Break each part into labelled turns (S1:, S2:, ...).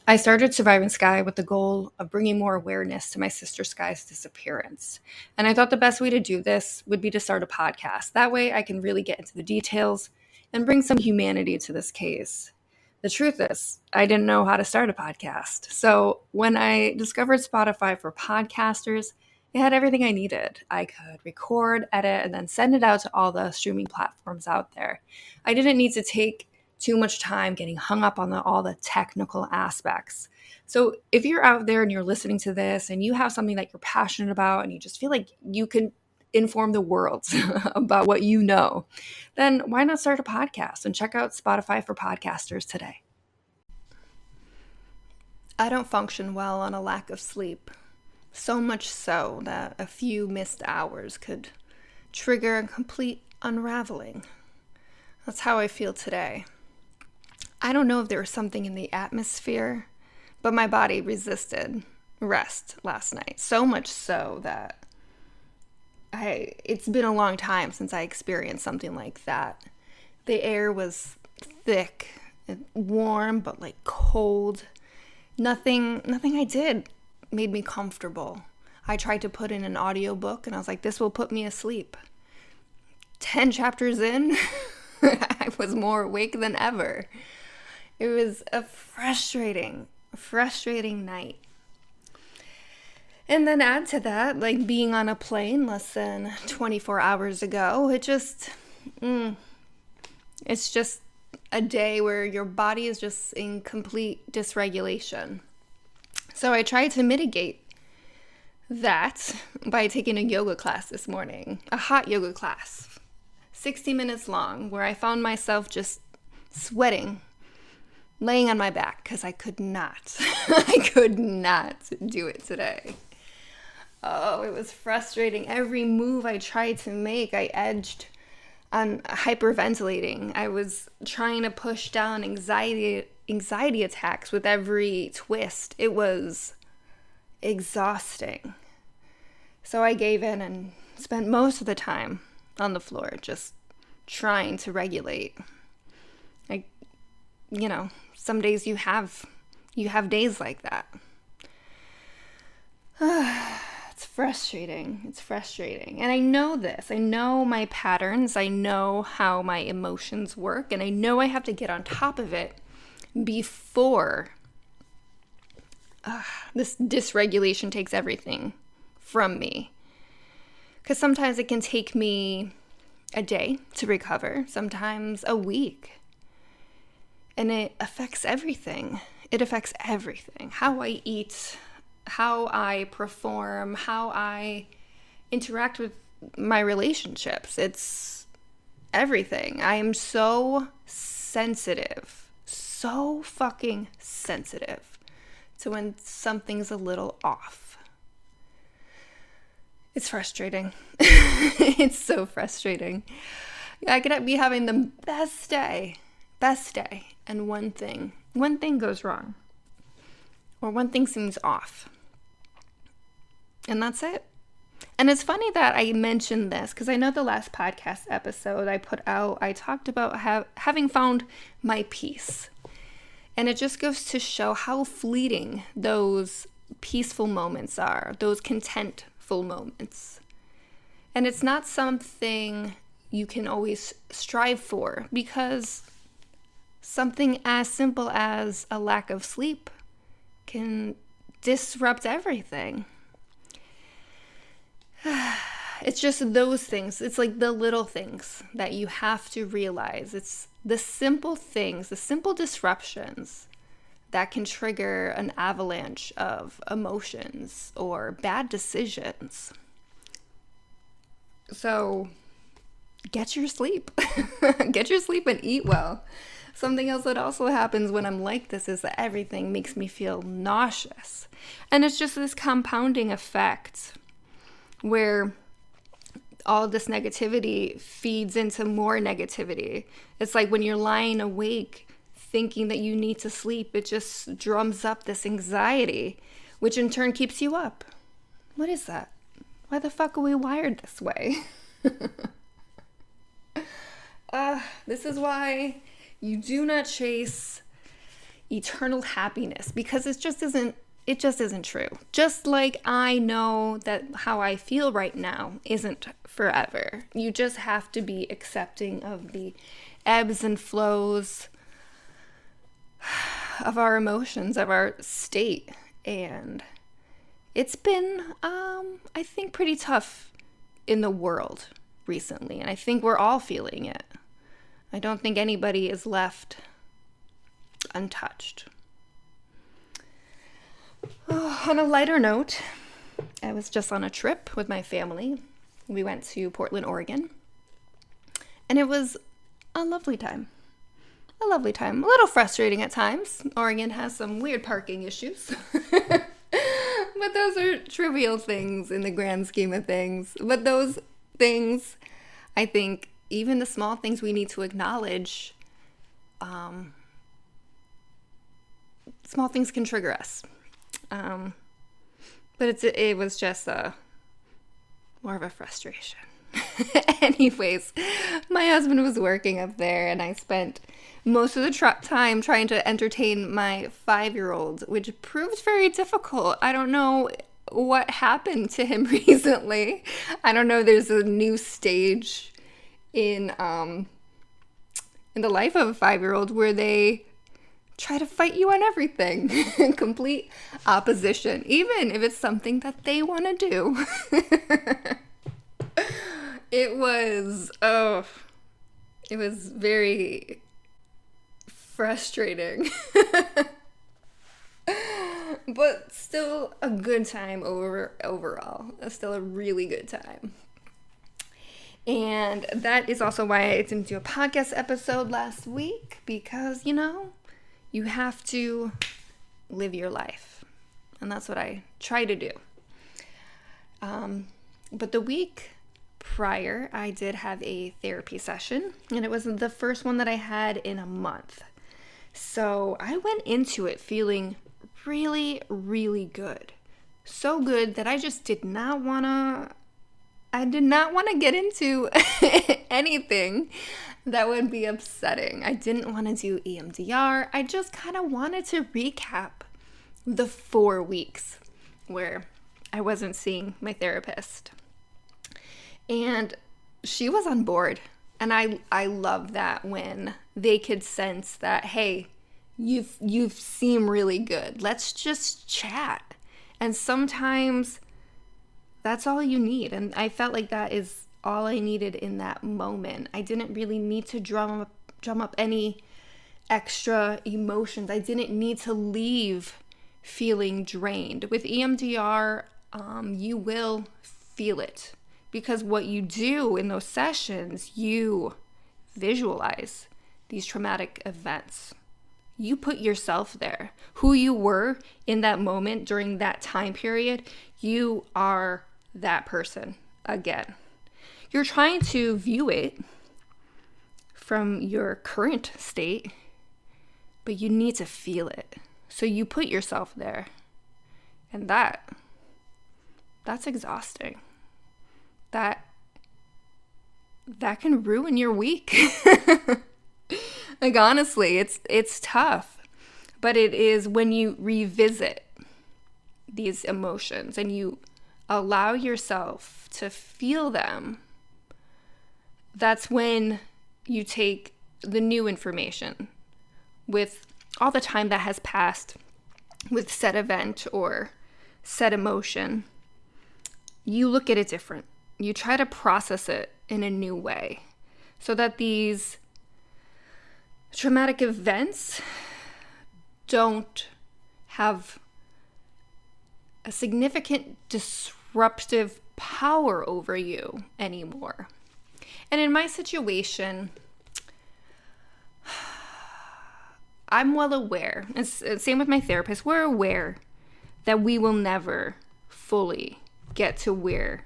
S1: I started Surviving Sky with the goal of bringing more awareness to my sister Sky's disappearance. And I thought the best way to do this would be to start a podcast. That way I can really get into the details and bring some humanity to this case. The truth is, I didn't know how to start a podcast. So when I discovered Spotify for podcasters, it had everything I needed. I could record, edit, and then send it out to all the streaming platforms out there. I didn't need to take too much time getting hung up on all the technical aspects. So if you're out there and you're listening to this and you have something that you're passionate about and you just feel like you can inform the world about what you know, then why not start a podcast and check out Spotify for podcasters today? I don't function well on a lack of sleep. So much so that a few missed hours could trigger a complete unraveling. That's how I feel today. I don't know if there was something in the atmosphere, but my body resisted rest last night. So much so that it's been a long time since I experienced something like that. The air was thick and warm, but like cold. Nothing I did made me comfortable. I tried to put in an audiobook and I was like, this will put me asleep. 10 chapters in, I was more awake than ever. It was a frustrating night. And then add to that, like being on a plane less than 24 hours ago, it's just a day where your body is just in complete dysregulation. So I tried to mitigate that by taking a yoga class this morning, a hot yoga class, 60 minutes long, where I found myself just sweating, laying on my back because I could not do it today. Oh, it was frustrating. Every move I tried to make, I edged on hyperventilating. I was trying to push down anxiety attacks with every twist. It was exhausting. So I gave in and spent most of the time on the floor just trying to regulate. Some days you have days like that. It's frustrating. And I know this. I know my patterns. I know how my emotions work. And I know I have to get on top of it before this dysregulation takes everything from me. Because sometimes it can take me a day to recover, sometimes a week. And it affects everything. It affects everything. How I eat, how I perform, how I interact with my relationships. It's everything. I am so sensitive, so fucking sensitive to when something's a little off. It's frustrating. It's so frustrating. I could be having the best day, and one thing goes wrong, or one thing seems off, and that's it. And it's funny that I mentioned this because I know the last podcast episode I put out, I talked about having found my peace, and it just goes to show how fleeting those peaceful moments are, those contentful moments. And it's not something you can always strive for, because something as simple as a lack of sleep can disrupt everything. It's just those things. It's like the little things that you have to realize. It's the simple things, the simple disruptions that can trigger an avalanche of emotions or bad decisions. So get your sleep. Get your sleep and eat well. Something else that also happens when I'm like this is that everything makes me feel nauseous. And it's just this compounding effect where all this negativity feeds into more negativity. It's like when you're lying awake thinking that you need to sleep, it just drums up this anxiety, which in turn keeps you up. What is that? Why the fuck are we wired this way? This is why you do not chase eternal happiness, because it just isn't true. Just like I know that how I feel right now isn't forever. You just have to be accepting of the ebbs and flows of our emotions, of our state. And it's been, I think, pretty tough in the world recently. And I think we're all feeling it. I don't think anybody is left untouched. On a lighter note, I was just on a trip with my family. We went to Portland, Oregon. And it was a lovely time. A little frustrating at times. Oregon has some weird parking issues. But those are trivial things in the grand scheme of things. But those things, I think, even the small things we need to acknowledge, small things can trigger us. But it was just more of a frustration. Anyways, my husband was working up there, and I spent most of the time trying to entertain my 5-year-old, which proved very difficult. I don't know what happened to him recently. I don't know. There's a new stage in the life of a 5-year-old where they try to fight you on everything. Complete opposition, even if it's something that they want to do. It was very frustrating. But still a good time overall. Still a really good time. And that is also why I didn't do a podcast episode last week, because, you have to live your life. And that's what I try to do. But the week prior, I did have a therapy session, and it was the first one that I had in a month. So I went into it feeling really, really good. So good that I just did not want to get into anything that would be upsetting. I didn't want to do EMDR. I just kind of wanted to recap the 4 weeks where I wasn't seeing my therapist. And she was on board. And I love that when they could sense that, hey, you seem really good. Let's just chat. And sometimes that's all you need. And I felt like that is all I needed in that moment. I didn't really need to drum up any extra emotions. I didn't need to leave feeling drained. With EMDR, you will feel it, because what you do in those sessions, you visualize these traumatic events. You put yourself there. Who you were in that moment during that time period, you are that person again. You're trying to view it from your current state, but you need to feel it. So you put yourself there. And that's exhausting. That can ruin your week. Like, honestly, it's tough. But it is when you revisit these emotions and you allow yourself to feel them, that's when you take the new information with all the time that has passed with said event or said emotion. You look at it different. You try to process it in a new way so that these traumatic events don't have a significant disruptive power over you anymore. And in my situation, I'm well aware, and same with my therapist, we're aware that we will never fully get to where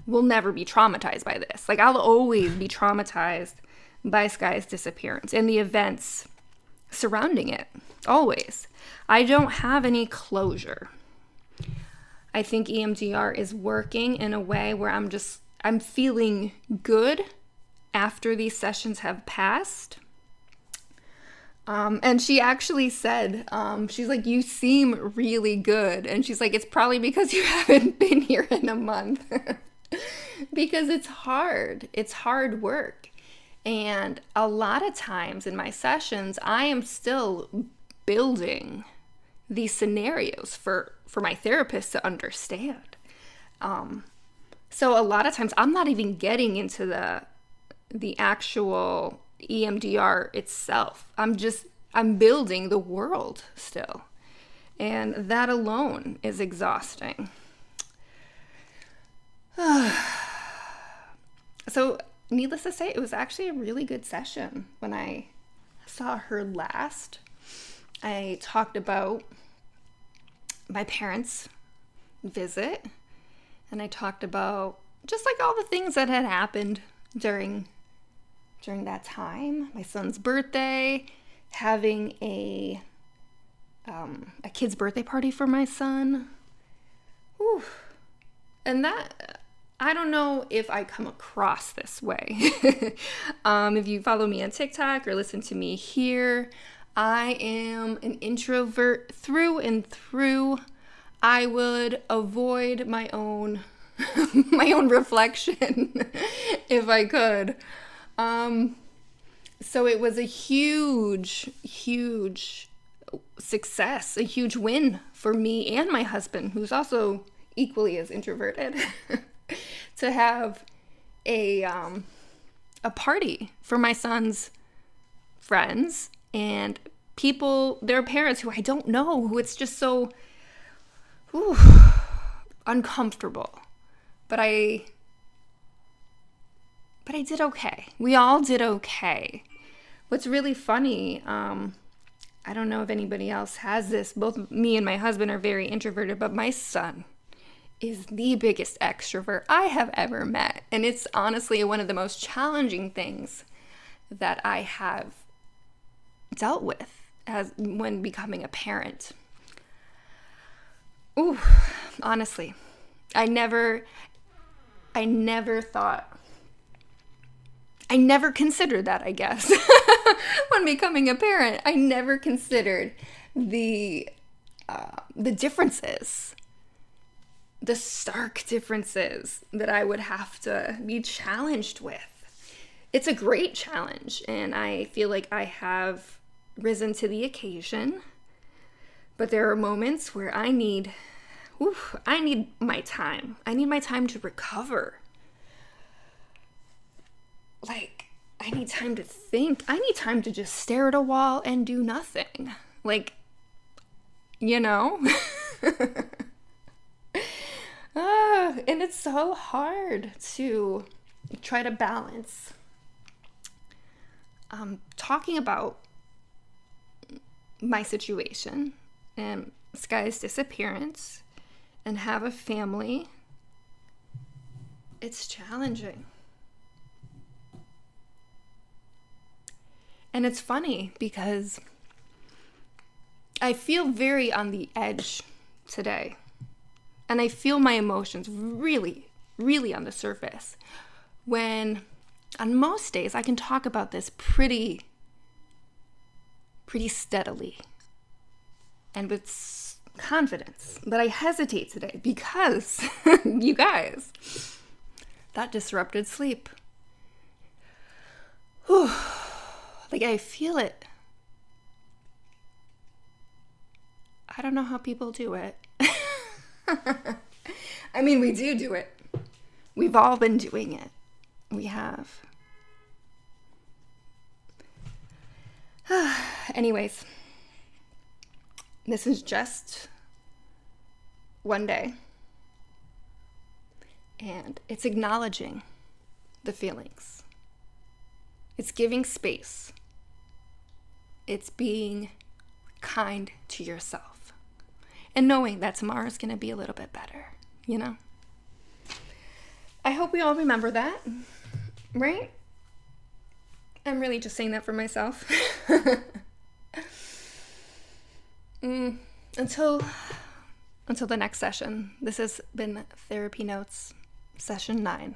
S1: we'll never be traumatized by this. Like, I'll always be traumatized by Sky's disappearance and the events surrounding it. Always. I don't have any closure. I think EMDR is working in a way where I'm feeling good after these sessions have passed. And she actually said, she's like, you seem really good. And she's like, it's probably because you haven't been here in a month. Because it's hard. It's hard work. And a lot of times in my sessions, I am still building these scenarios for my therapist to understand. So a lot of times I'm not even getting into the actual EMDR itself. I'm building the world still. And that alone is exhausting. So needless to say, it was actually a really good session. When I saw her last, I talked about my parents' visit, and I talked about just like all the things that had happened during that time. My son's birthday, having a kid's birthday party for my son. Whew. And that, I don't know if I come across this way. If you follow me on TikTok or listen to me here, I am an introvert through and through. I would avoid my own reflection if I could. So it was a huge success, a huge win for me and my husband, who's also equally as introverted, to have a party for my son's friends and people, their parents who I don't know, who it's just so uncomfortable. But I did okay. We all did okay. What's really funny, I don't know if anybody else has this, both me and my husband are very introverted, but my son is the biggest extrovert I have ever met. And it's honestly one of the most challenging things that I have dealt with when becoming a parent. Ooh, honestly, I never considered that, I guess. When becoming a parent, I never considered the differences, the stark differences that I would have to be challenged with. It's a great challenge, and I feel like I have risen to the occasion. But there are moments where I need my time. I need my time to recover. Like, I need time to think. I need time to just stare at a wall and do nothing. Like, you know? And it's so hard to try to balance talking about my situation and Sky's disappearance and have a family. It's challenging. And it's funny because I feel very on the edge today. And I feel my emotions really, really on the surface. When on most days I can talk about this pretty steadily and with confidence. But I hesitate today because, you guys, that disrupted sleep. Whew. Like, I feel it. I don't know how people do it. I mean, we do it. We've all been doing it. We have. Anyways, this is just one day. And it's acknowledging the feelings. It's giving space. It's being kind to yourself. And knowing that tomorrow's going to be a little bit better, you know? I hope we all remember that, right? I'm really just saying that for myself. Until the next session. This has been Therapy Notes, Session 9.